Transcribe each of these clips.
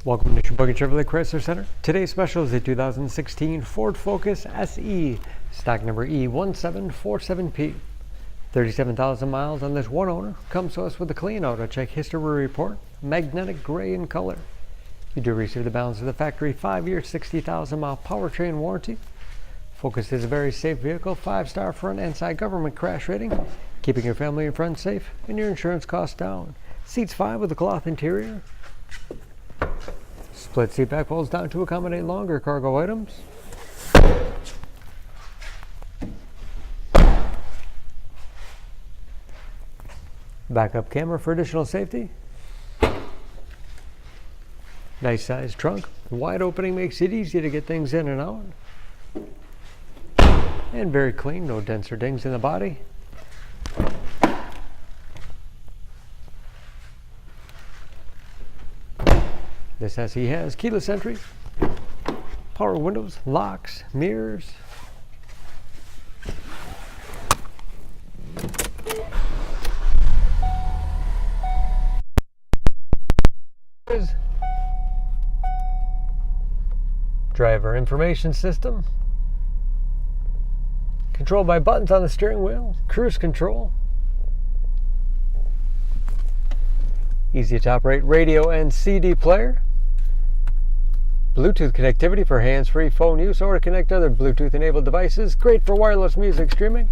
Welcome to Sheboygan Chevrolet Chrysler Center. Today's special is a 2016 Ford Focus SE, stock number E1747P. 37,000 miles on this one owner. Comes to us with a clean auto check history report, magnetic gray in color. You do receive the balance of the factory 5-year, 60,000 mile powertrain warranty. Focus is a very safe vehicle, 5-star front and side government crash rating, keeping your family and friends safe and your insurance costs down. Seats 5 with a cloth interior. Split seat back folds down to accommodate longer cargo items. Backup camera for additional safety. Nice sized trunk. Wide opening makes it easy to get things in and out. And very clean, no dents or dings in the body. This SE has keyless entry, power windows, locks, mirrors. Driver information system, controlled by buttons on the steering wheel, cruise control, easy to operate radio and CD player, Bluetooth connectivity for hands-free phone use or to connect other Bluetooth-enabled devices. Great for wireless music streaming.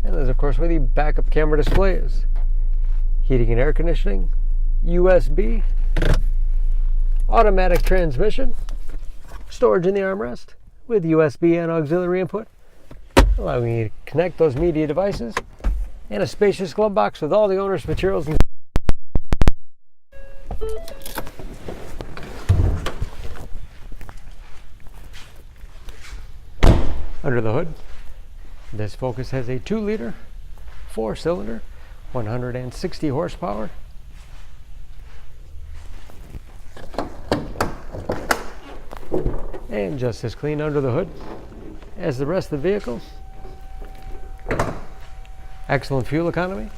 And there's, of course, where the backup camera display is. Heating and air conditioning, USB, automatic transmission, storage in the armrest with USB and auxiliary input, allowing you to connect those media devices, and a spacious glove box with all the owner's materials. Under the hood, this Focus has a 2-liter, 4-cylinder, 160 horsepower. And just as clean under the hood as the rest of the vehicle. Excellent fuel economy.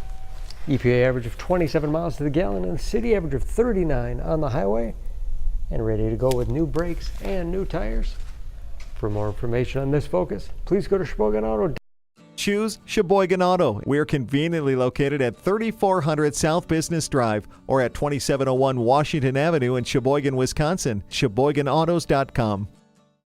EPA average of 27 miles to the gallon and city average of 39 on the highway. And ready to go with new brakes and new tires. For more information on this Focus, please go to Sheboygan Auto. Choose Sheboygan Auto. We're conveniently located at 3400 South Business Drive or at 2701 Washington Avenue in Sheboygan, Wisconsin. SheboyganAutos.com.